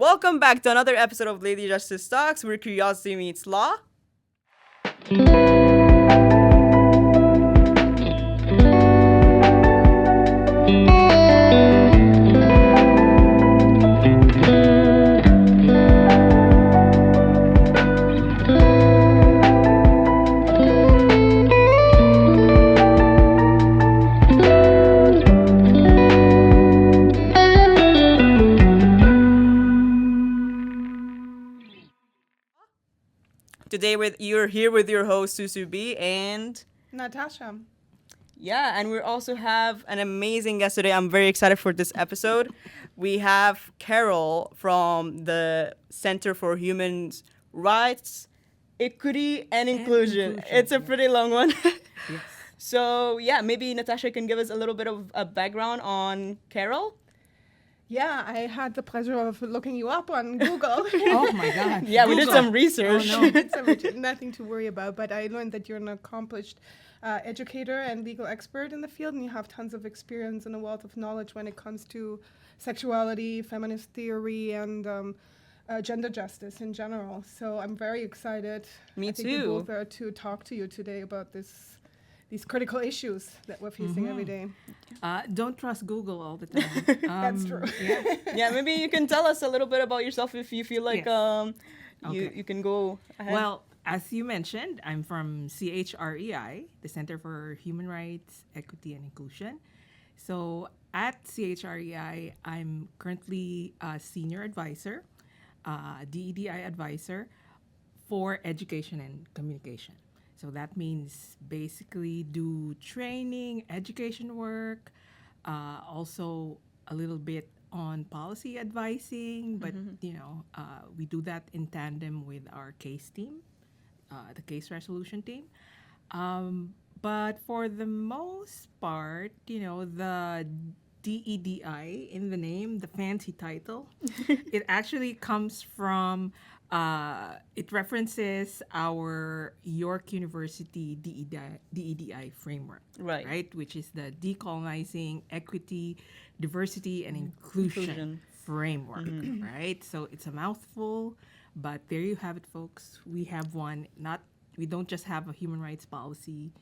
Welcome back to another episode of Lady Justice Talks, where curiosity meets law. Today, you're here with your host Susu B and Natascha. yeah, and we also have an amazing guest today. I'm very excited for this episode. We have Carol from the Center for Human Rights, Equity, and Inclusion. It's a pretty long one. Yes. So yeah, maybe Natascha can give us a little bit of a background on Carol. Yeah, I had the pleasure of looking you up on Google. Oh my God. Yeah, we did Google. some research. Oh, no. It's nothing to worry about, but I learned that you're an accomplished educator and legal expert in the field, and you have tons of experience and a wealth of knowledge when it comes to sexuality, feminist theory, and gender justice in general. So I'm very excited. Me I think too. We both are to talk to you today about these critical issues that we're facing every day. Don't trust Google all the time. That's true. Yeah. Yeah, maybe you can tell us a little bit about yourself if you feel like Yes. you Okay. can go ahead. Well, as you mentioned, I'm from CHREI, the Center for Human Rights, Equity, and Inclusion. So at CHREI, I'm currently a senior advisor, DEDI advisor for education and communication. So that means basically do training, education work, also a little bit on policy advising, but we do that in tandem with our case team, the case resolution team. But for the most part, the DEDI in the name, the fancy title, it actually comes from, it references our York University DEDI framework, Right. Which is the Decolonizing Equity, Diversity, and Inclusion framework, right? So it's a mouthful, but there you have it, folks. We have one. We don't just have a human rights policy.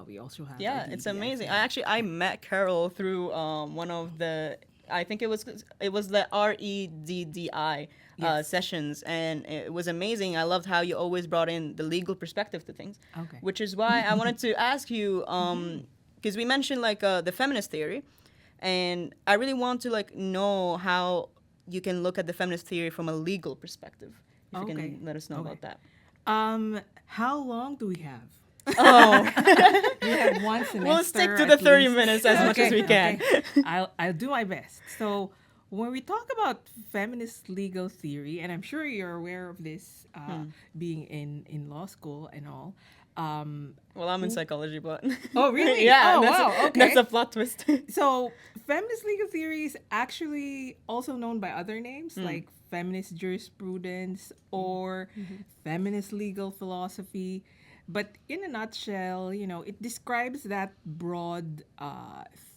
We also have Yeah, a it's DEDI amazing. framework. I met Carol through one of the, I think it was the REDDI Yes. sessions, and it was amazing. I loved how you always brought in the legal perspective to things. Okay. Which is why I wanted to ask you, because we mentioned like the feminist theory, and I really want to like know how you can look at the feminist theory from a legal perspective. If you Okay. can let us know about that. How long do we have? Oh, We have one semester. we'll stick to at the 30 least. minutes as much as we can. Okay. I'll do my best. So when we talk about feminist legal theory, and I'm sure you're aware of this, being in law school and all. Well, I'm in psychology, but Oh, really? yeah, Oh, that's wow. Okay. that's a plot twist. So feminist legal theory is actually also known by other names like feminist jurisprudence or feminist legal philosophy. But in a nutshell, it describes that broad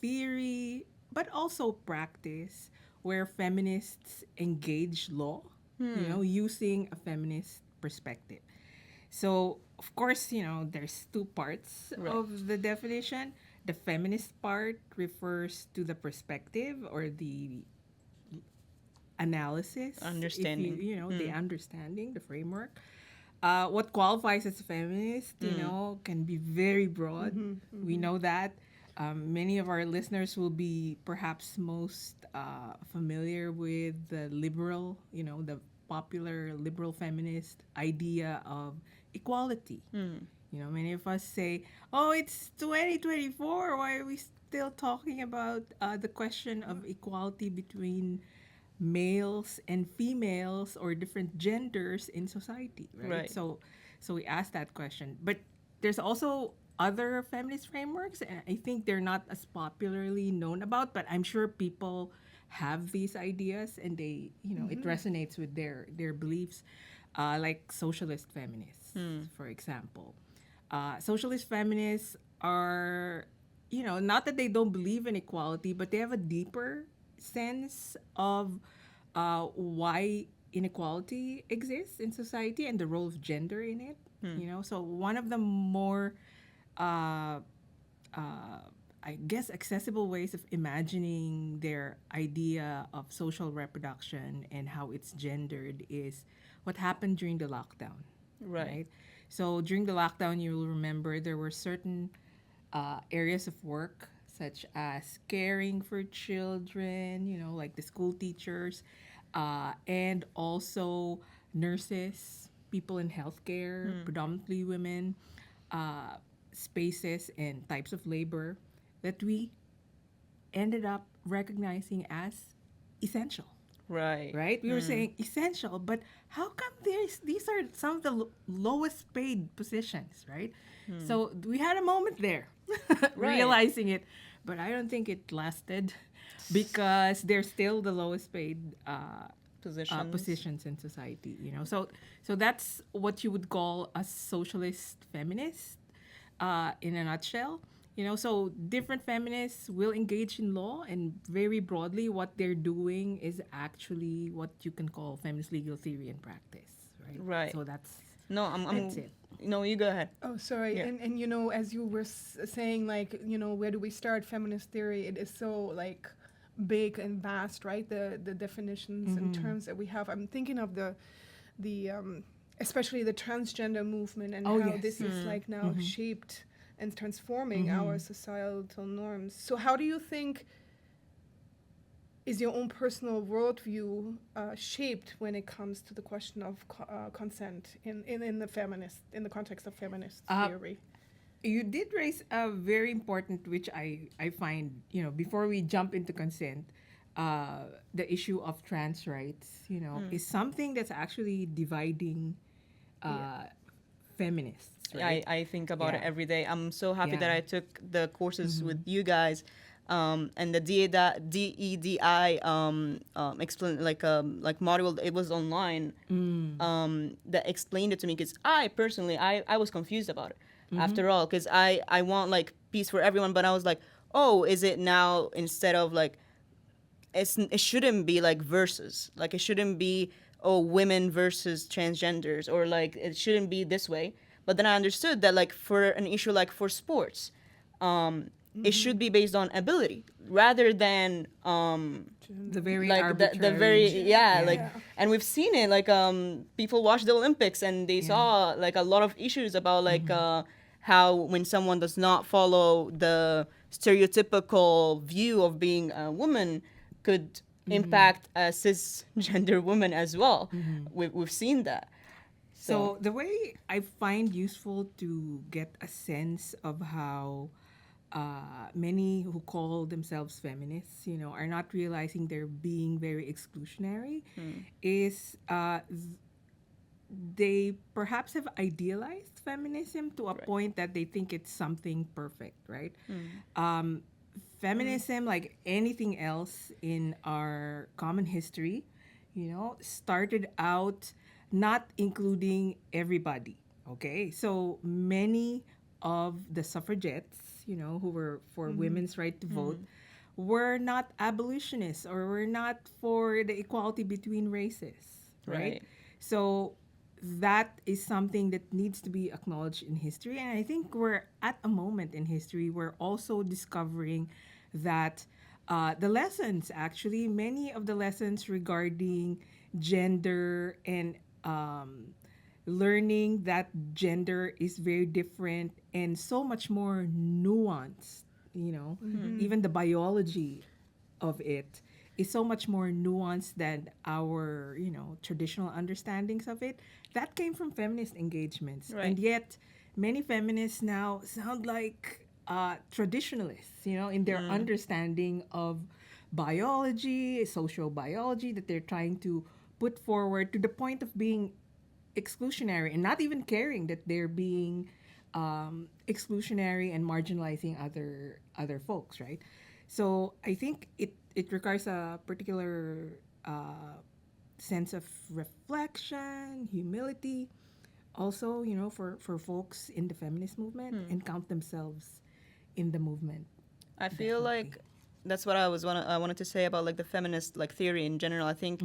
theory, but also practice where feminists engage law, using a feminist perspective. So, of course, there's two parts Right. of the definition. The feminist part refers to the perspective or the analysis, if Understanding. the understanding, the framework. What qualifies as a feminist, can be very broad. We know that. Many of our listeners will be perhaps most familiar with the liberal, the popular liberal feminist idea of equality. Many of us say, oh, it's 2024. Why are we still talking about the question of equality between males and females or different genders in society, right? Right. So we ask that question. But there's also other feminist frameworks, and I think they're not as popularly known about, but I'm sure people have these ideas and they, it resonates with their beliefs, like socialist feminists, for example. Socialist feminists are, not that they don't believe in equality, but they have a deeper sense of why inequality exists in society and the role of gender in it. So one of the more uh, I guess accessible ways of imagining their idea of social reproduction and how it's gendered is what happened during the lockdown, Right. right? So during the lockdown, you will remember there were certain areas of work such as caring for children, like the school teachers, and also nurses, people in healthcare, predominantly women, uh, spaces and types of labor that we ended up recognizing as essential, Right. right? We were saying essential, but how come these are some of the lowest paid positions, right? So we had a moment there Right. realizing it, but I don't think it lasted because they're still the lowest paid Positions. positions in society. So that's what you would call a socialist feminist in a nutshell. So different feminists will engage in law, and very broadly, what they're doing is actually what you can call feminist legal theory and practice, right? Right. So that's No, that's it. No, you go ahead. Oh, sorry. Yeah. And as you were saying, like, where do we start feminist theory? It is so, like, big and vast, right? The definitions and terms that we have. I'm thinking of the especially the transgender movement and Oh, how yes. this is, like, now shaped and transforming our societal norms. So how do you think is your own personal worldview shaped when it comes to the question of consent in the context of feminist theory? You did raise a very important, which I find, before we jump into consent, the issue of trans rights, is something that's actually dividing feminists, right? I think about it Yeah. every day. I'm so happy that Yeah. I took the courses with you guys, and the DEDI explain like module. It was online. That explained it to me because I personally I was confused about it after all because I want like peace for everyone, but I was like, oh, is it now instead of like it shouldn't be like versus, like it shouldn't be, oh, women versus transgenders, or like it shouldn't be this way. But then I understood that like for an issue like for sports, it should be based on ability rather than The very like arbitrary. the very like Yeah. and we've seen it like people watch the Olympics and they saw like a lot of issues about like how when someone does not follow the stereotypical view of being a woman could impact a cisgender woman as well. We've seen that. So the way I find useful to get a sense of how many who call themselves feminists, are not realizing they're being very exclusionary, is they perhaps have idealized feminism to a point that they think it's something perfect, right? Feminism, like anything else in our common history, started out not including everybody. Okay, so many of the suffragettes, who were for women's right to vote, were not abolitionists or were not for the equality between races, right? Right. So that is something that needs to be acknowledged in history. And I think we're at a moment in history where also discovering that the lessons, actually, many of the lessons regarding gender and learning that gender is very different and so much more nuanced, even the biology of it is so much more nuanced than our, traditional understandings of it. That came from feminist engagements. Right. And yet, many feminists now sound like traditionalists, in their understanding of biology, social biology, that they're trying to put forward to the point of being exclusionary and not even caring that they're being exclusionary and marginalizing other folks, right? So I think it requires a particular sense of reflection, humility, also, for folks in the feminist movement and count themselves in the movement. I feel like that's what I wanted to say about like the feminist like theory in general. I think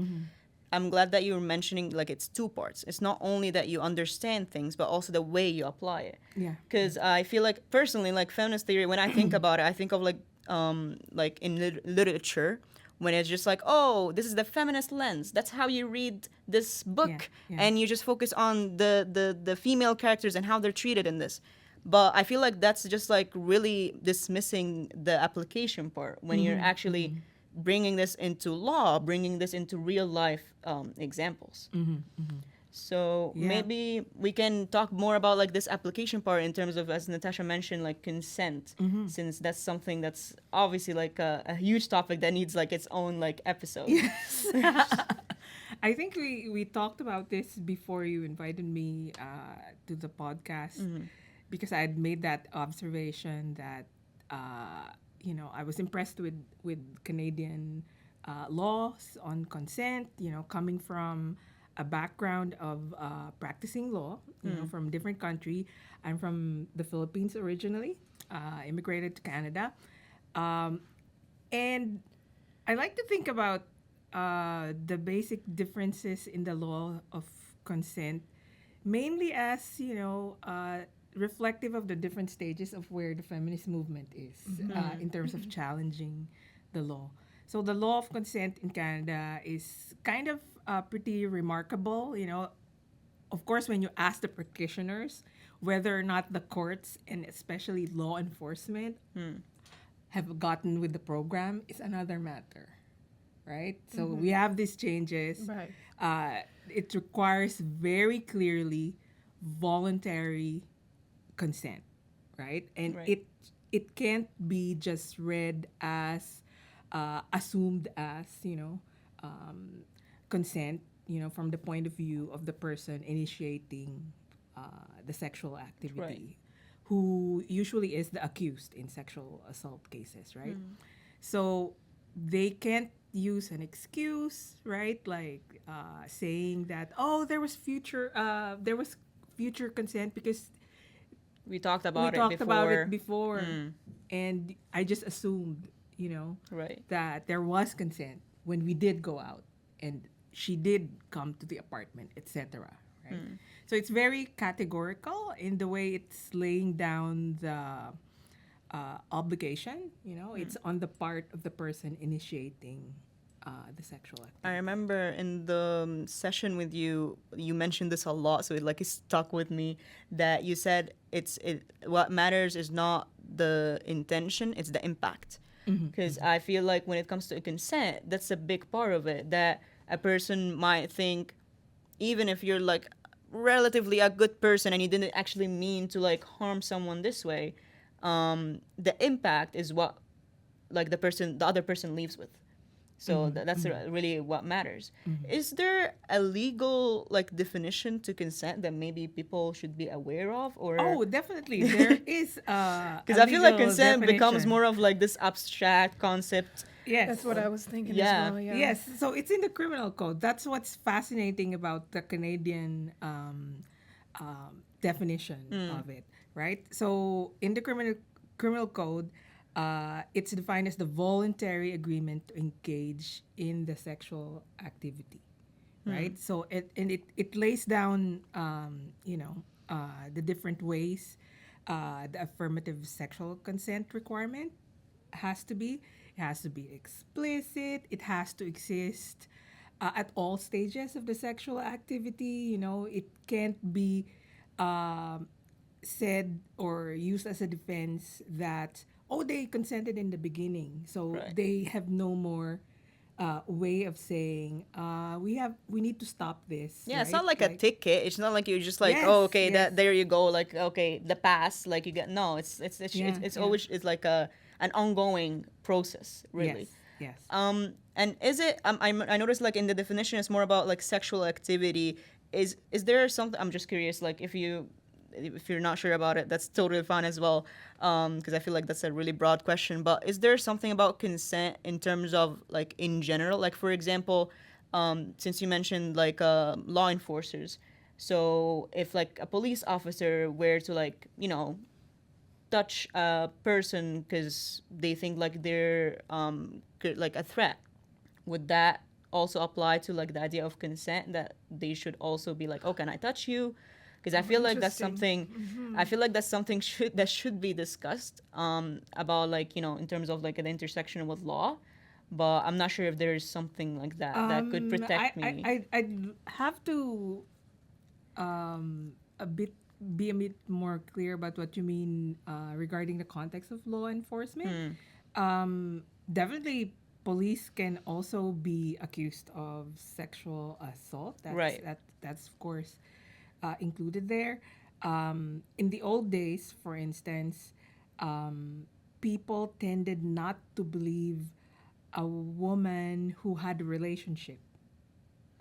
I'm glad that you were mentioning like it's two parts. It's not only that you understand things, but also the way you apply it. Yeah. Because I feel like personally, like feminist theory, when I think about it, I think of like in literature, when it's just like, oh, this is the feminist lens. That's how you read this book, and you just focus on the female characters and how they're treated in this. But I feel like that's just like really dismissing the application part when you're actually bringing this into law, bringing this into real life examples. So maybe we can talk more about like this application part in terms of, as Natascha mentioned, like consent, since that's something that's obviously like a huge topic that needs like its own like episode. Yes. I think we talked about this before you invited me to the podcast, because I had made that observation that I was impressed with Canadian laws on consent. Coming from a background of practicing law, from different country. I'm from the Philippines originally, immigrated to Canada, and I like to think about the basic differences in the law of consent, mainly as reflective of the different stages of where the feminist movement is in terms of challenging the law. So the law of consent in Canada is kind of pretty remarkable. Of course, when you ask the practitioners whether or not the courts and especially law enforcement have gotten with the program is another matter, right? So we have these changes. Right. It requires very clearly voluntary consent, right? And Right. it can't be just read as assumed as consent, from the point of view of the person initiating the sexual activity, Right. who usually is the accused in sexual assault cases, right? So they can't use an excuse, right? Like saying that, oh, there was future consent because We talked we about talked it before. about it before, and I just assumed, Right. that there was consent when we did go out and she did come to the apartment, etc. Right? So it's very categorical in the way it's laying down the obligation. It's on the part of the person initiating the sexual activity. I remember in the session with you, you mentioned this a lot, so it stuck with me. That you said what matters is not the intention, it's the impact. Because I feel like when it comes to consent, that's a big part of it. That a person might think, even if you're like relatively a good person and you didn't actually mean to like harm someone this way, the impact is what like the other person leaves with. So that's really what matters. Is there a legal like definition to consent that maybe people should be aware of, or? Oh, definitely. There is Because I feel like consent becomes more of like this abstract concept. Yes. That's what I was thinking Yeah. as well. Yeah. Yes, so it's in the criminal code. That's what's fascinating about the Canadian definition of it, right? So in the criminal code, it's defined as the voluntary agreement to engage in the sexual activity, right? So it lays down, the different ways the affirmative sexual consent requirement has to be. It has to be explicit. It has to exist at all stages of the sexual activity. It can't be said or used as a defense that, oh, they consented in the beginning, so Right. they have no more way of saying we need to stop this. Yeah, it's right? not like a ticket. It's not like you're just like, Yes, oh, okay, yes. that there you go. Like, okay, the pass. Like you get no. It's Yeah. always it's like an ongoing process, really. Yes. And is it? I noticed like in the definition, it's more about like sexual activity. Is there something? I'm just curious. Like if you're not sure about it, that's totally fine as well. Because I feel like that's a really broad question. But is there something about consent in terms of like in general? Like for example, since you mentioned like law enforcers, so if like a police officer were to like touch a person because they think like they're like a threat, would that also apply to like the idea of consent, that they should also be like, oh, can I touch you? Because I feel like that's Interesting. something I feel like that's something should be discussed about, like, in terms of like an intersection with law, but I'm not sure if there is something like that could protect me. I'd have to a bit be a bit more clear about what you mean regarding the context of law enforcement. Definitely, police can also be accused of sexual assault. Right. That's of course included there. In the old days, for instance, people tended not to believe a woman who had a relationship,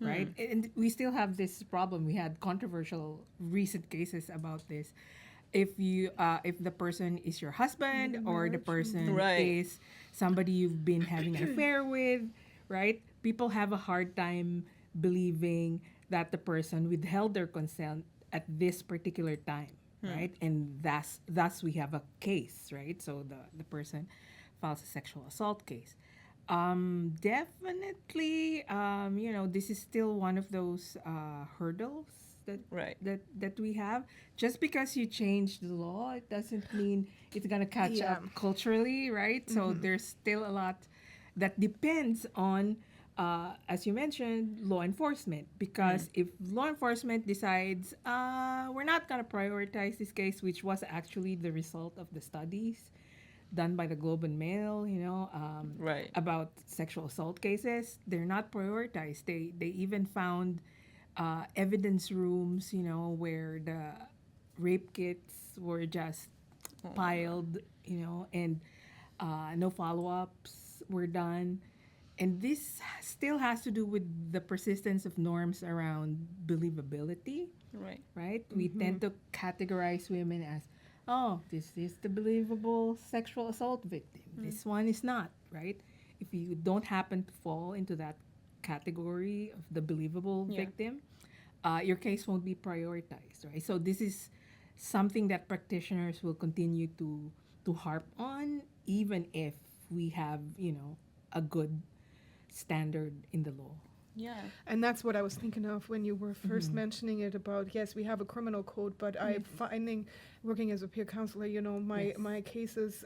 right? And we still have this problem. We had controversial recent cases about this. If the person is your husband or the person Right. is somebody you've been having an affair with, right? People have a hard time believing that the person withheld their consent at this particular time, right? And thus we have a case, right? So the person files a sexual assault case. Definitely, this is still one of those hurdles that Right. that we have. Just because you change the law, it doesn't mean it's gonna catch Yeah. up culturally, right? So there's still a lot that depends on, as you mentioned, law enforcement. Because if law enforcement decides we're not gonna prioritize this case, which was actually the result of the studies done by the Globe and Mail, Right. about sexual assault cases, they're not prioritized. They even found evidence rooms, where the rape kits were just piled, and no follow-ups were done. And this still has to do with the persistence of norms around believability, Right. right? We tend to categorize women as, oh, this is the believable sexual assault victim. This one is not, right? If you don't happen to fall into that category of the believable Yeah. victim, your case won't be prioritized, right? So this is something that practitioners will continue to harp on, even if we have, a good standard in the law. Yeah. And that's what I was thinking of when you were 1st mentioning it about, yes, we have a criminal code, but I'm finding, working as a peer counselor, my cases,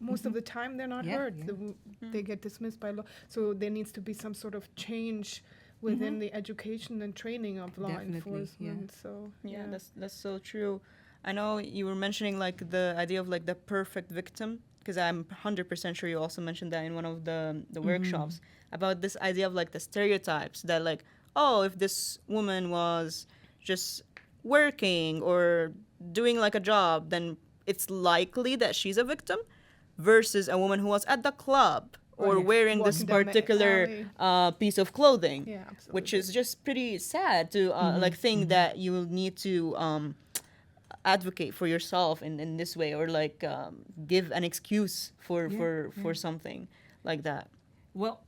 most of the time they're not Yeah, heard. yeah. They get dismissed by law. So there needs to be some sort of change within the education and training of law Definitely, enforcement. So Yeah, that's so true. I know you were mentioning like the idea of like the perfect victim, because I'm 100% sure you also mentioned that in one of the workshops, about this idea of like the stereotypes that, like, oh, if this woman was just working or doing like a job, then it's likely that she's a victim, versus a woman who was at the club or yeah, wearing this walking down the particular piece of clothing, Yeah, which absolutely. is just pretty sad to like think that you will need to advocate for yourself in this way, or like give an excuse for something like that. Well,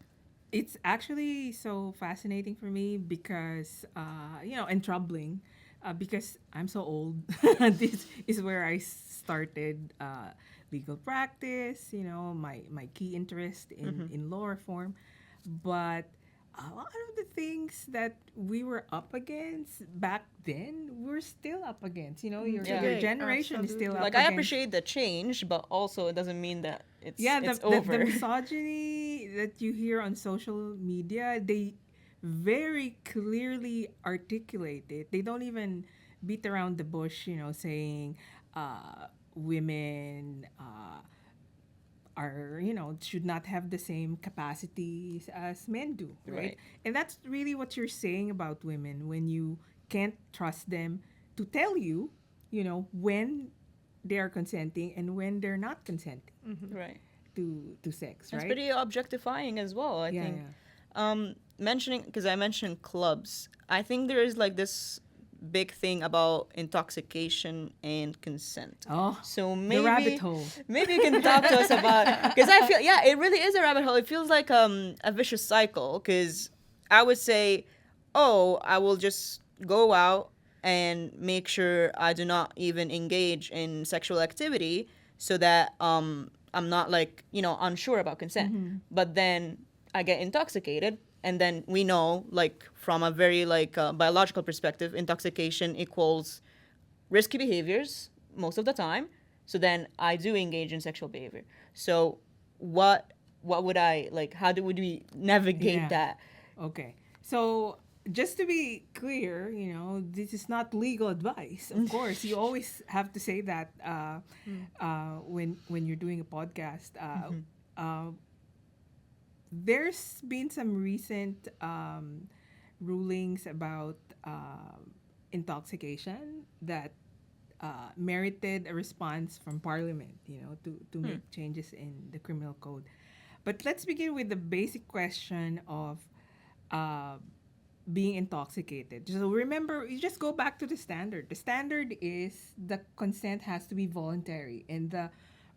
it's actually so fascinating for me because, and troubling, because I'm so old. This is where I started legal practice, my key interest in law reform. But a lot of the things that we were up against back then, we're still up against. Your Today, generation is still absolutely. up Like, against. I appreciate the change, but also it doesn't mean that it's The over. misogyny that you hear on social media, they very clearly articulate it. They don't even beat around the bush, saying women are, should not have the same capacities as men do, right? Right. And that's really what you're saying about women when you can't trust them to tell you, when they are consenting and when they're not consenting Right. to sex, It's right? pretty objectifying as well, I Yeah, think. yeah. Mentioning, because I mentioned clubs, I think there is like this big thing about intoxication and consent. Oh, So the maybe rabbit hole. maybe you can talk to us about, because I feel, yeah, it really is a rabbit hole. It feels like a vicious cycle, because I would say, oh, I will just go out and make sure I do not even engage in sexual activity, so that I'm not like, unsure about consent. But then I get intoxicated, and then we know, like, from a very like biological perspective, intoxication equals risky behaviors most of the time. So then I do engage in sexual behavior. So what would I like? Would we navigate Yeah. that? Okay. So just to be clear, this is not legal advice. Of course, you always have to say that when you're doing a podcast. There's been some recent rulings about intoxication that merited a response from Parliament, to make changes in the criminal code. But let's begin with the basic question of uh, being intoxicated. So remember, you just go back to the standard. The standard is the consent has to be voluntary, and the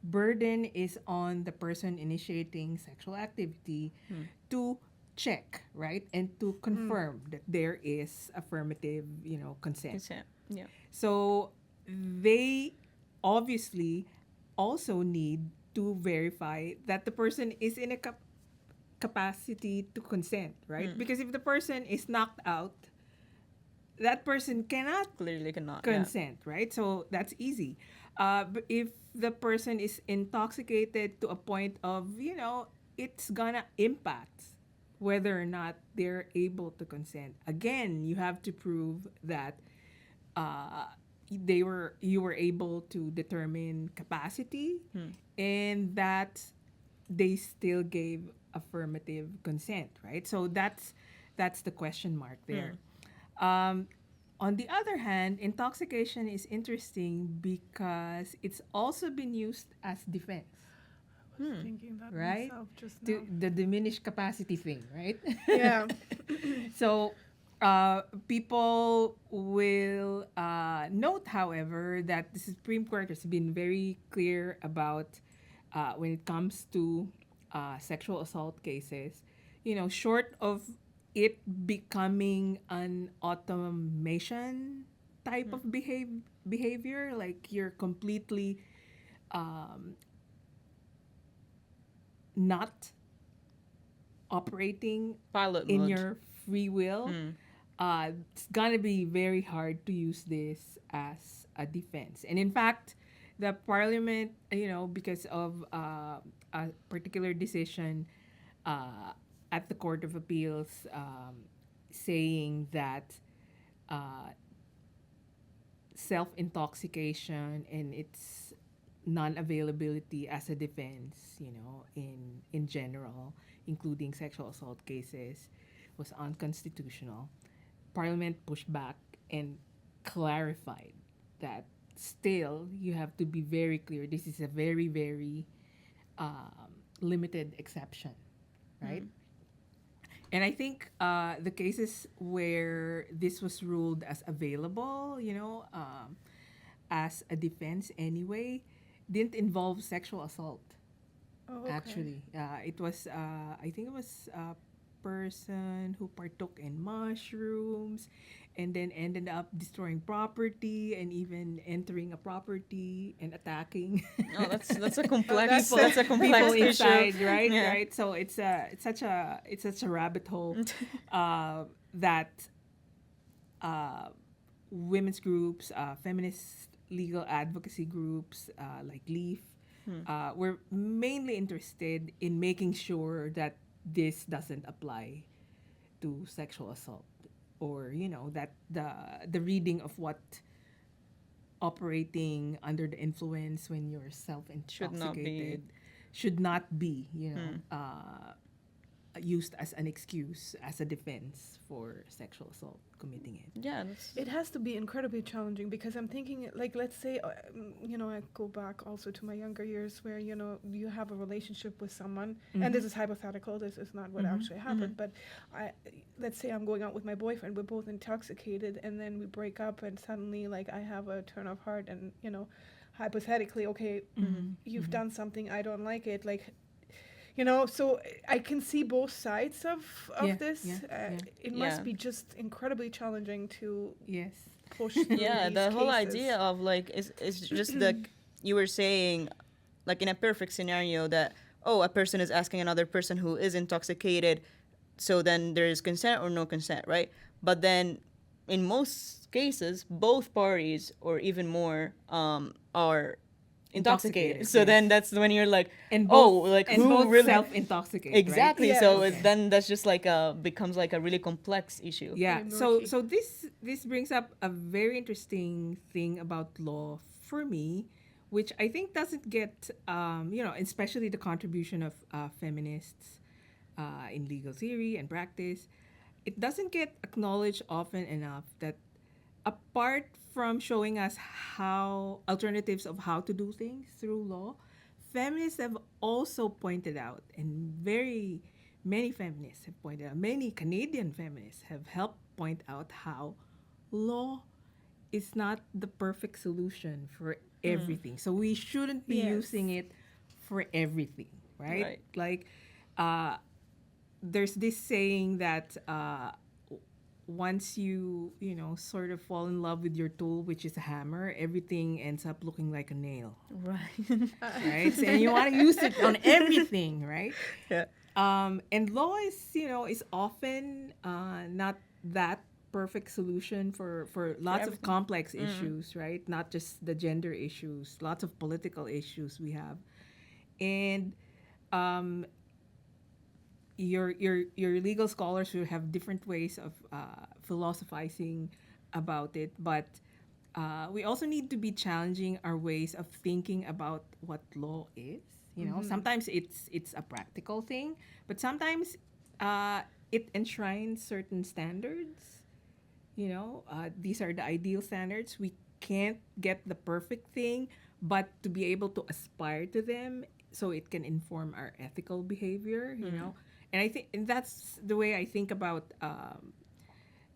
burden is on the person initiating sexual activity to check, right, and to confirm that there is affirmative, consent. Consent. Yeah. So they obviously also need to verify that the person is in a capacity to consent, right? Because if the person is knocked out, that person cannot Clearly cannot. Yeah. consent, right? So that's easy. But if the person is intoxicated to a point of, it's gonna impact whether or not they're able to consent. Again, you have to prove that you were able to determine capacity and that they still gave affirmative consent, right? So that's the question mark there. On the other hand, intoxication is interesting because it's also been used as defense, Thinking that right? myself just now. The diminished capacity thing, right? Yeah. So people will note, however, that the Supreme Court has been very clear about when it comes to sexual assault cases, short of it becoming an automation type of behavior, like you're completely not operating Pilot in mode. your free will, it's gonna be very hard to use this as a defense. And in fact, the Parliament, because of a particular decision at the Court of Appeals, saying that self-intoxication and its non-availability as a defense, in general, including sexual assault cases, was unconstitutional. Parliament pushed back and clarified that still you have to be very clear. This is a very, very limited exception, right? And I think the cases where this was ruled as available, as a defense anyway, didn't involve sexual assault. Oh, okay. Actually, it was I think it was a person who partook in mushrooms and then ended up destroying property and even entering a property and attacking Oh, that's a complex. That's- That's a people complex issue. inside, right? Yeah. Right. So it's such a rabbit hole that women's groups, feminist legal advocacy groups like Leaf, were mainly interested in making sure that this doesn't apply to sexual assault, or that the reading of what operating under the influence when you're self-intoxicated should not be used as an excuse, as a defense for sexual assault, committing it. Yeah. That's, It has to be incredibly challenging because I'm thinking, like, let's say, I go back also to my younger years where, you have a relationship with someone, and this is hypothetical, this is not what actually happened, but let's say I'm going out with my boyfriend, we're both intoxicated, and then we break up, and suddenly, like, I have a turn of heart, and, hypothetically, okay, you've done something, I don't like it, like, so I can see both sides of Yeah, this. yeah. It Yeah. must be just incredibly challenging to Yes. push through yeah, these the whole cases. idea of like is just the you were saying like in a perfect scenario that, oh, a person is asking another person who is intoxicated, so then there is consent or no consent, right? But then in most cases, both parties or even more are intoxicated. So then that's when you're like, And oh, both, like and who both really self-intoxicate, exactly. right? So Yes. then that's just like becomes like a really complex issue. Yeah. Very So murky. so this brings up a very interesting thing about law for me, which I think doesn't get especially the contribution of feminists in legal theory and practice. It doesn't get acknowledged often enough that apart from showing us how alternatives of how to do things through law, feminists have also pointed out, and very many feminists have pointed out, many Canadian feminists have helped point out how law is not the perfect solution for everything. So we shouldn't be Yes. using it for everything, right? Right. Like, there's this saying that once you sort of fall in love with your tool, which is a hammer, everything ends up looking like a nail, Right. right? And you want to use it on everything, right? Yeah. And law is often not that perfect solution for lots of everything. complex issues, right? Not just the gender issues, lots of political issues we have, and your legal scholars will have different ways of philosophizing about it, but we also need to be challenging our ways of thinking about what law is. Sometimes it's a practical thing, but sometimes it enshrines certain standards. These are the ideal standards. We can't get the perfect thing, but to be able to aspire to them so it can inform our ethical behavior, and I think and that's the way I think about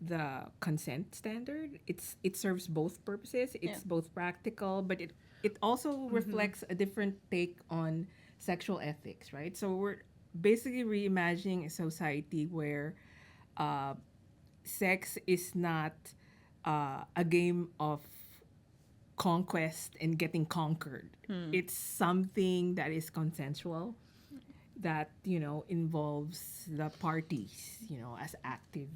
the consent standard. It serves both purposes. It's Yeah. both practical, but it also reflects a different take on sexual ethics, right? So we're basically reimagining a society where sex is not a game of conquest and getting conquered. It's something that is consensual, that involves the parties, as active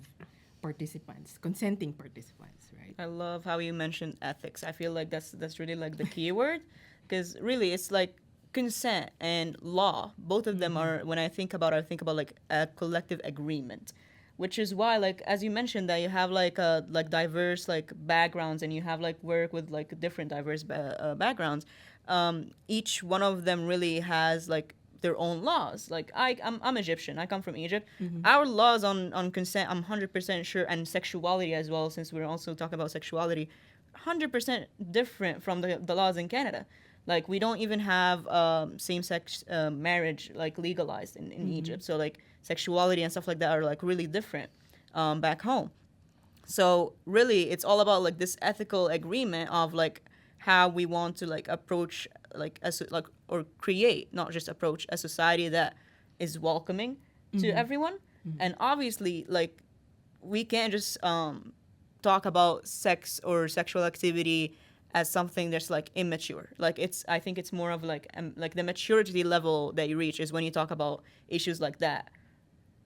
participants, consenting participants, right? I love how you mentioned ethics. I feel like that's really like the key word, because really it's like consent and law. Both of them are, when I think about it, I think about like a collective agreement, which is why, like as you mentioned, that you have like diverse like backgrounds, and you have like work with like different diverse backgrounds. Each one of them really has like their own laws. Like I'm Egyptian. I come from Egypt. Our laws on consent, I'm 100% sure, and sexuality as well, since we're also talking about sexuality, 100% different from the laws in Canada. Like we don't even have same-sex marriage like legalized in Egypt. So like sexuality and stuff like that are like really different back home. So really, it's all about like this ethical agreement of like how we want to like approach like or create, not just approach, a society that is welcoming to everyone. And obviously, like we can't just talk about sex or sexual activity as something that's like immature. Like I think it's more of like the maturity level that you reach is when you talk about issues like that,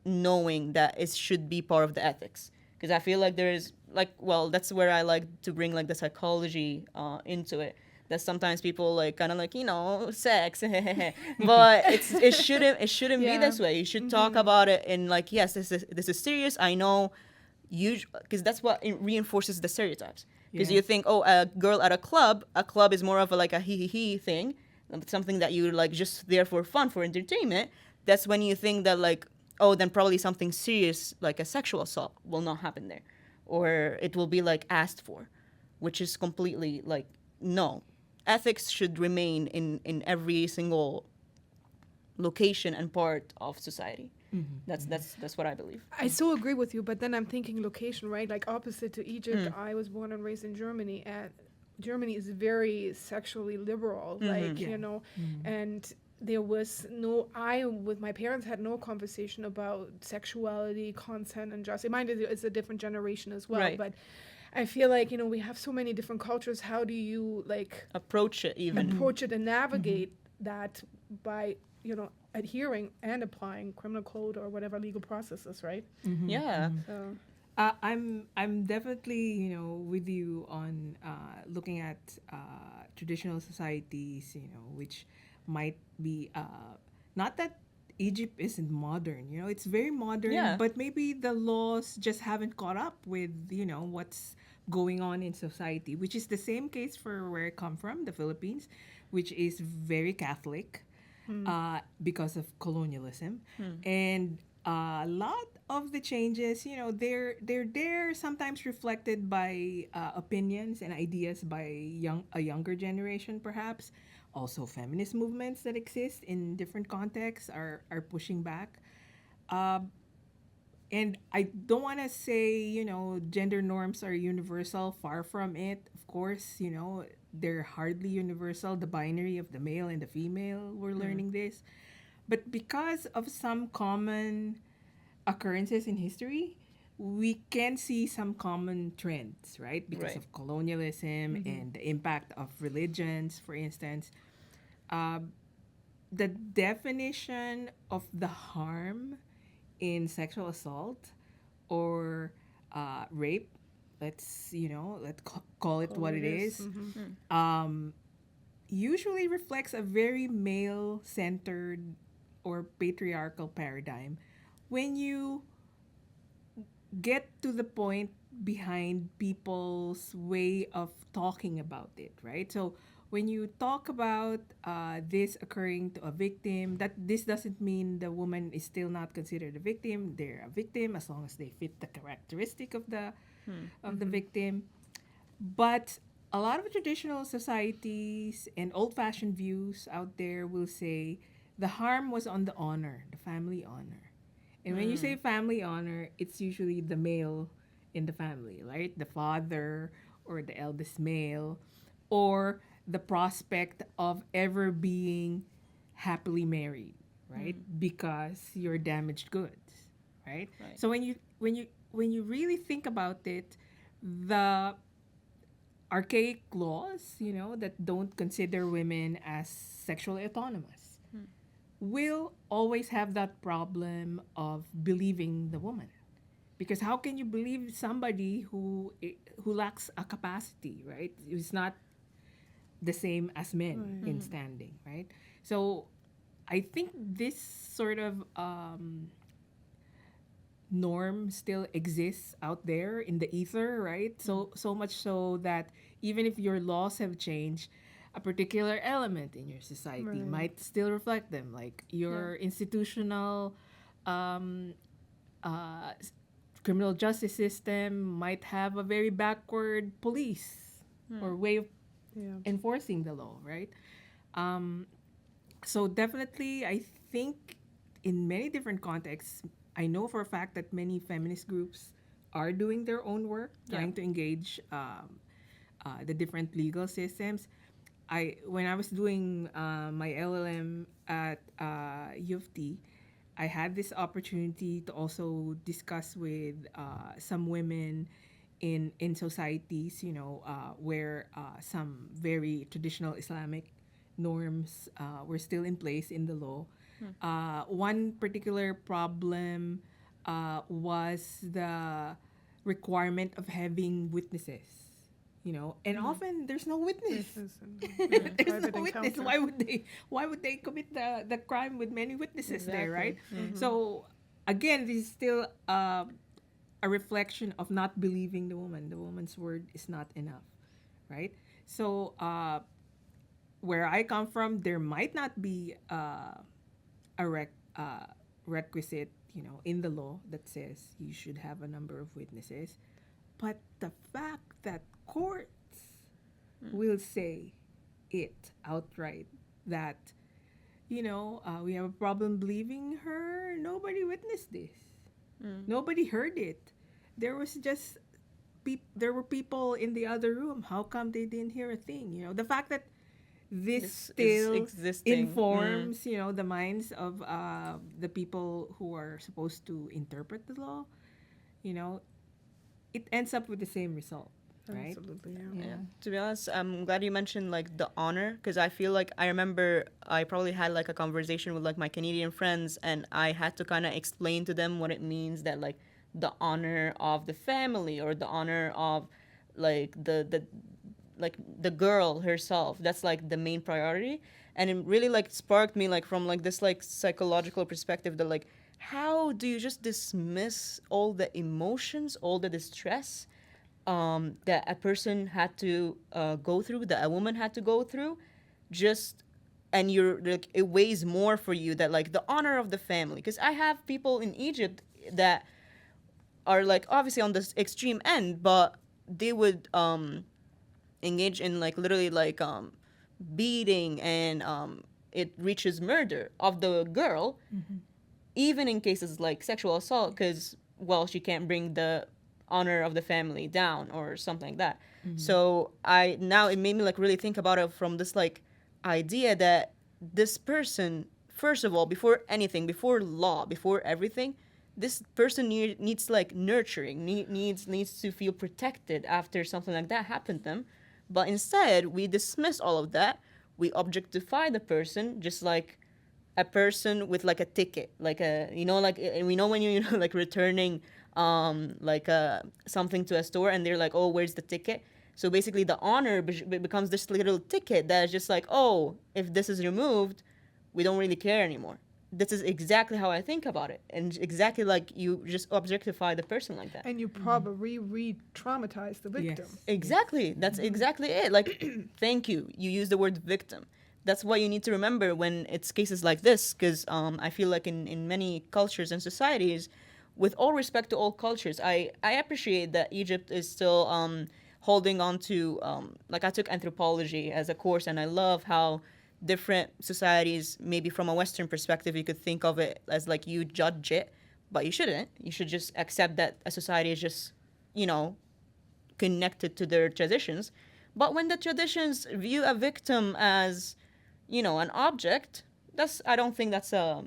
knowing that it should be part of the ethics. Because I feel like there is like, well, that's where I like to bring like the psychology into it. That sometimes people like kind of like sex, but it shouldn't be Yeah. this way. You should talk about it in like, yes, this is serious. I know, because that's what it reinforces the stereotypes. Because you Yes. think, oh, a girl at a club is more of like a he thing, something that you like just there for fun, for entertainment. That's when you think that like, oh, then probably something serious like a sexual assault will not happen there, or it will be like asked for, which is completely like no. Ethics should remain in every single location and part of society. That's what I believe. I so agree with you, but then I'm thinking location, right? Like opposite to Egypt, I was born and raised in Germany, and Germany is very sexually liberal, like, Yeah. and there was I with my parents had no conversation about sexuality, consent, and justice. Mind you, it's a different generation as well, Right. but I feel like, we have so many different cultures. How do you like Approach it even. approach it and navigate that by, adhering and applying criminal code or whatever legal processes, right? Yeah. So, I'm definitely with you on looking at traditional societies, which might be not that Egypt isn't modern, it's very modern, Yeah. but maybe the laws just haven't caught up with what's going on in society, which is the same case for where I come from, the Philippines, which is very Catholic because of colonialism, and a lot of the changes, they're there sometimes reflected by opinions and ideas by a younger generation, perhaps. Also, feminist movements that exist in different contexts are pushing back. And I don't want to say, gender norms are universal. Far from it. Of course, they're hardly universal. The binary of the male and the female, we're learning this. But because of some common occurrences in history, we can see some common trends, right? Because Right. of colonialism and the impact of religions, for instance. The definition of the harm in sexual assault or rape, let's call it what it is, usually reflects a very male centered or patriarchal paradigm. When you get to the point behind people's way of talking about it, right? So when you talk about this occurring to a victim, that this doesn't mean the woman is still not considered a victim. They're a victim as long as they fit the characteristic of the victim. But a lot of traditional societies and old-fashioned views out there will say the harm was on the honor, the family honor. And when you say family honor, it's usually the male in the family, right? The father or the eldest male, or the prospect of ever being happily married, right? Because you're damaged goods, right? Right. So when you really think about it, the archaic laws, that don't consider women as sexually autonomous, will always have that problem of believing the woman. Because how can you believe somebody who lacks a capacity, right? It's not the same as men in standing, right? So I think this sort of norm still exists out there in the ether, right? So much so that even if your laws have changed, a particular element in your society might still reflect them, like your institutional uh, criminal justice system might have a very backward police or way of enforcing the law, right? So definitely, I think in many different contexts, I know for a fact that many feminist groups are doing their own work, trying to engage the different legal systems. When I was doing my LLM at U of T, I had this opportunity to also discuss with some women in societies, where some very traditional Islamic norms were still in place in the law. One particular problem was the requirement of having witnesses, and often there's no witness. There's private no witness. encounter. Why would they commit the crime with many witnesses there, right? So again, this is still a reflection of not believing the woman. The woman's word is not enough, right? So where I come from, there might not be a requisite, in the law that says you should have a number of witnesses, but the fact that courts will say it outright that we have a problem believing her. Nobody witnessed this. Nobody heard it. There was just there were people in the other room. How come they didn't hear a thing? The fact that this This is still existing. informs the minds of the people who are supposed to interpret the law. It ends up with the same result. right? Absolutely. Yeah. To be honest, I'm glad you mentioned like the honor, because I feel like I remember I probably had like a conversation with like my Canadian friends, and I had to kind of explain to them what it means that like the honor of the family, or the honor of like the girl herself. That's like the main priority, and it really like sparked me like from like this like psychological perspective that like how do you just dismiss all the emotions, all the distress that a person had to go through, that a woman had to go through, just and you're like it weighs more for you that like the honor of the family. Because I have people in Egypt that are like obviously on this extreme end, but they would engage in like literally like beating and it reaches murder of the girl, even in cases like sexual assault, because well she can't bring the honor of the family down or something like that. So I now it made me like really think about it from this like idea that this person, first of all, before anything, before law, before everything, this person needs like nurturing, needs to feel protected after something like that happened to them. But instead we dismiss all of that, we objectify the person just like a person with like a ticket, like a like we know when you know like returning like something to a store and they're like, oh, where's the ticket? So basically the honor becomes this little ticket that is just like, oh, if this is removed, we don't really care anymore. This is exactly how I think about it, and exactly like you just objectify the person like that. And you probably re-traumatize the victim. Yes. Exactly. That's exactly it. Like, thank you. You use the word victim. That's what you need to remember when it's cases like this, because I feel like in many cultures and societies, with all respect to all cultures, I appreciate that Egypt is still holding on to, like I took anthropology as a course, and I love how different societies, maybe from a Western perspective, you could think of it as like you judge it, but you shouldn't. You should just accept that a society is just, connected to their traditions. But when the traditions view a victim as, an object, I don't think that's a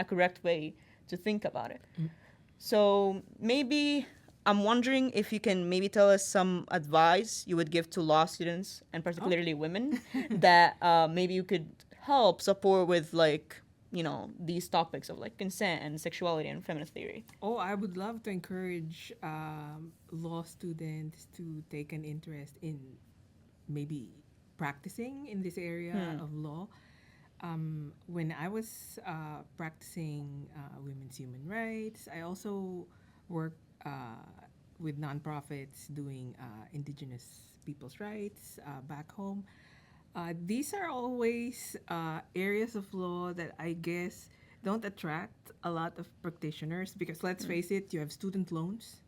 correct way to think about it. So maybe I'm wondering if you can maybe tell us some advice you would give to law students, and particularly women, that maybe you could help support with like, these topics of like consent and sexuality and feminist theory. Oh, I would love to encourage law students to take an interest in maybe practicing in this area of law. When I was practicing women's human rights, I also worked with nonprofits doing indigenous people's rights back home. These are always areas of law that I guess don't attract a lot of practitioners because let's face it, you have student loans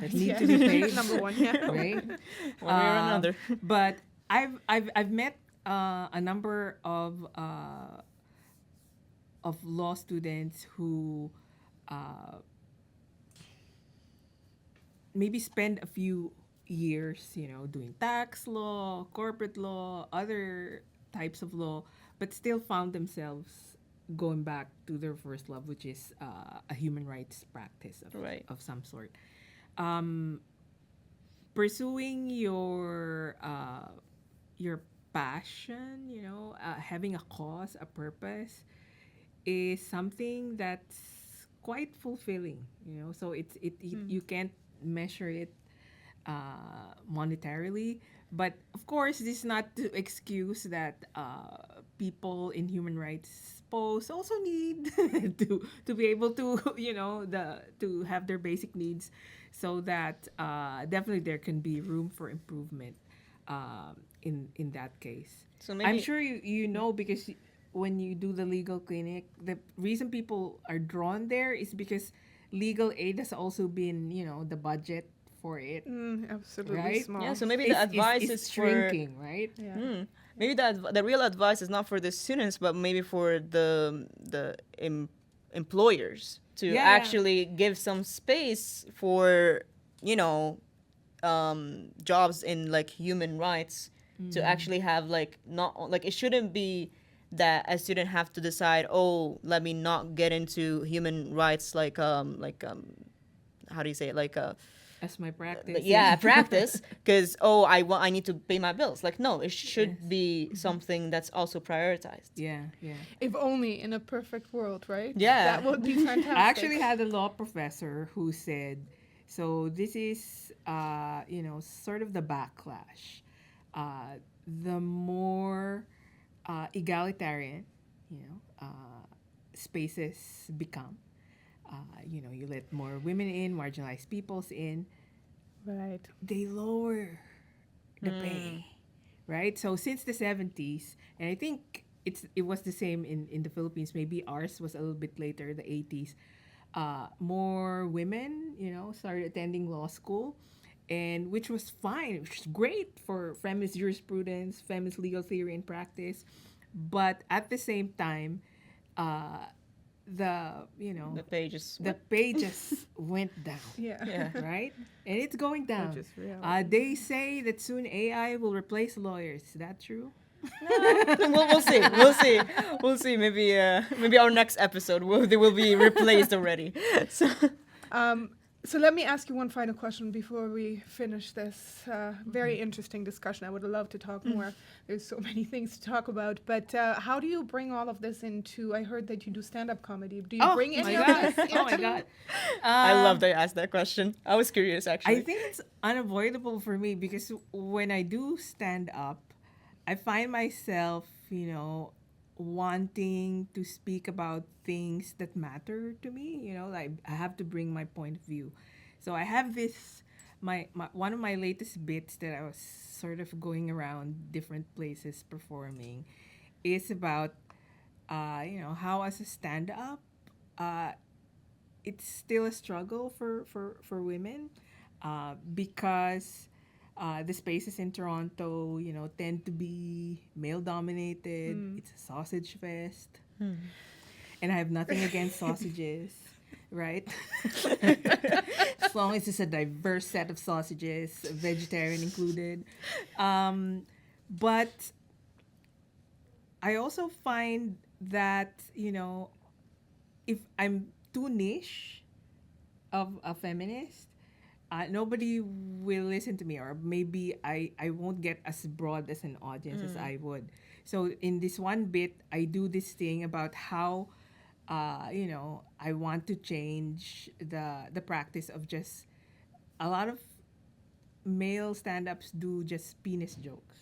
that need to be paid. Number one, yeah. Right? One way or another. But I've met a number of law students who maybe spend a few years, doing tax law, corporate law, other types of law, but still found themselves going back to their first love, which is a human rights practice of some sort. Pursuing your passion, having a cause, a purpose, is something that's quite fulfilling. So you can't measure it monetarily, but of course, this is not to excuse that people in human rights posts also need to be able to to have their basic needs, so that definitely there can be room for improvement in that case. So maybe I'm sure you know because when you do the legal clinic, the reason people are drawn there is because legal aid has also been the budget for it. Absolutely Right? small. yeah. So maybe the advice is is shrinking, right? Yeah. maybe the real advice is not for the students, but maybe for the employers to Yeah. actually give some space for jobs in like human rights to actually have like not like it shouldn't be that a student have to decide, oh, let me not get into human rights like how do you say it, like As my practice. yeah, practice, because I need to pay my bills. Like, no, it should be something that's also prioritized. Yeah, yeah. If only in a perfect world, right? Yeah. That would be fantastic. I actually had a law professor who said, so this is, sort of the backlash. The more egalitarian, spaces become, you let more women in, marginalized peoples in, Right. they lower the pay, right? So since the 70s, and I think it was the same in the Philippines, maybe ours was a little bit later, the 80s, more women, started attending law school, and which was fine, which was great for feminist jurisprudence, feminist legal theory and practice. But at the same time, the pay just went down. Yeah. Right? And it's going down. Which is reality. They say that soon AI will replace lawyers. Is that true? We'll see. We'll see. Maybe our next episode they will be replaced already. So let me ask you one final question before we finish this very interesting discussion. I would love to talk more. There's so many things to talk about. But how do you bring all of this into, I heard that you do stand-up comedy. Do you bring any of this into? Oh my God. I love that you asked that question. I was curious, actually. I think it's unavoidable for me because when I do stand up, I find myself, wanting to speak about things that matter to me. Like I have to bring my point of view. So I have this, my one of my latest bits that I was sort of going around different places performing is about, how as a stand-up, it's still a struggle for women because the spaces in Toronto, tend to be male-dominated. It's a sausage fest. And I have nothing against sausages, right? As long as it's a diverse set of sausages, vegetarian included. But I also find that, if I'm too niche of a feminist, nobody will listen to me, or maybe I won't get as broad as an audience as I would. So in this one bit, I do this thing about how, I want to change the practice of just a lot of male stand-ups do just penis jokes.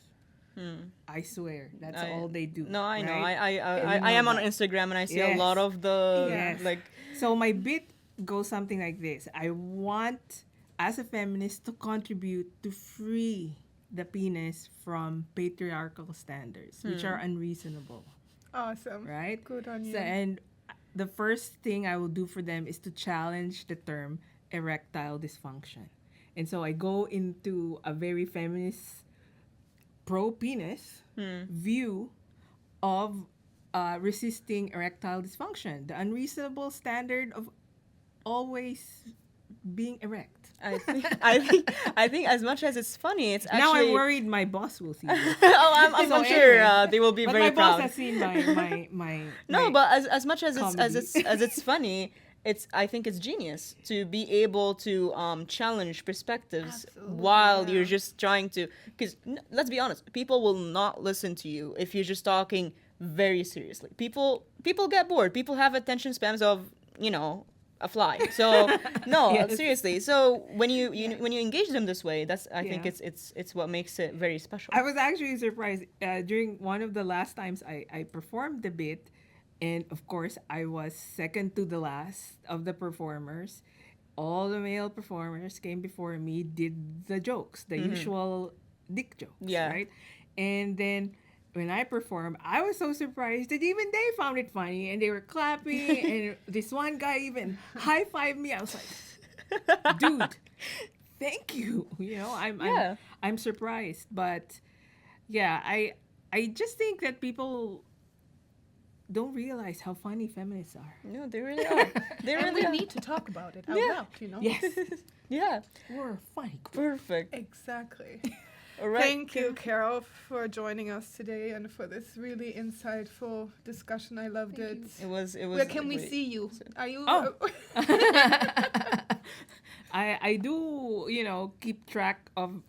I swear, that's all they do. No, I know. right? I am on Instagram and I see a lot of the Yes. So my bit goes something like this. I want, as a feminist, to contribute to free the penis from patriarchal standards, which are unreasonable. Awesome. Right? Good on you. So, and the first thing I will do for them is to challenge the term erectile dysfunction. And so I go into a very feminist pro-penis view of resisting erectile dysfunction, the unreasonable standard of always being erect. I think as much as it's funny, it's actually. Now I'm worried my boss will see this. I'm sure they will be But very my proud. boss has seen my No, my but as much as comedy. it's funny, I think it's genius to be able to challenge perspectives while you're just trying to. Because let's be honest, people will not listen to you if you're just talking very seriously. People get bored. People have attention spans of a fly. So no, seriously. So when you when you engage them this way, that's I think it's what makes it very special. I was actually surprised during one of the last times I performed the bit, and of course I was second to the last of the performers. All the male performers came before me, did the jokes, the usual dick jokes, right? And then when I performed, I was so surprised that even they found it funny and they were clapping and this one guy even high-fived me. I was like, dude, thank you. I'm surprised. But yeah, I just think that people don't realize how funny feminists are. No, they really are. They really we are. need to talk about it out loud, Yes. Yeah. We're a funny group. Perfect. Exactly. All right. Thank you, Carol, for joining us today and for this really insightful discussion. I loved it. It was. Where can we great. see you? Are you? I do, keep track of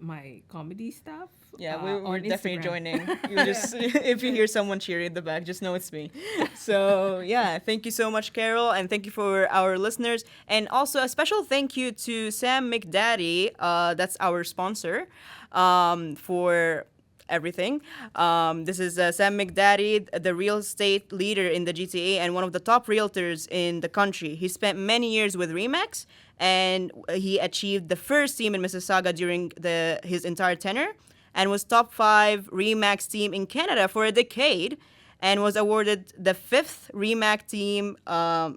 my comedy stuff. Yeah, we're on definitely Instagram. joining. You just if you hear someone cheering in the back, just know it's me. So yeah, thank you so much, Carol, and thank you for our listeners, and also a special thank you to Sam McDaddy. That's our sponsor, for everything. This is Sam McDaddy, the real estate leader in the GTA and one of the top realtors in the country. He spent many years with Remax, and he achieved the first team in Mississauga during his entire tenure, and was top 5 Remax team in Canada for a decade, and was awarded the 5th Remax team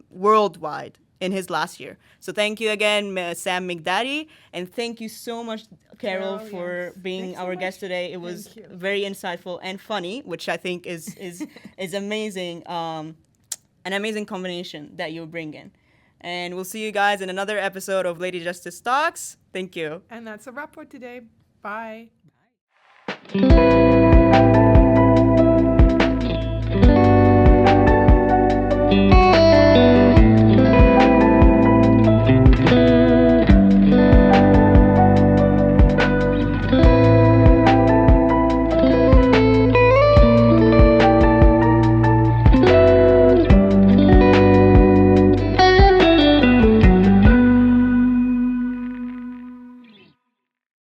worldwide in his last year. So thank you again, Sam McDaddy, and thank you so much, Carol, for yes. being Thanks so our much. guest today. It was Thank you. very insightful and funny, which I think is amazing, an amazing combination that you bring in. And we'll see you guys in another episode of Lady Justice Talks. Thank you. And that's a wrap for today. Bye.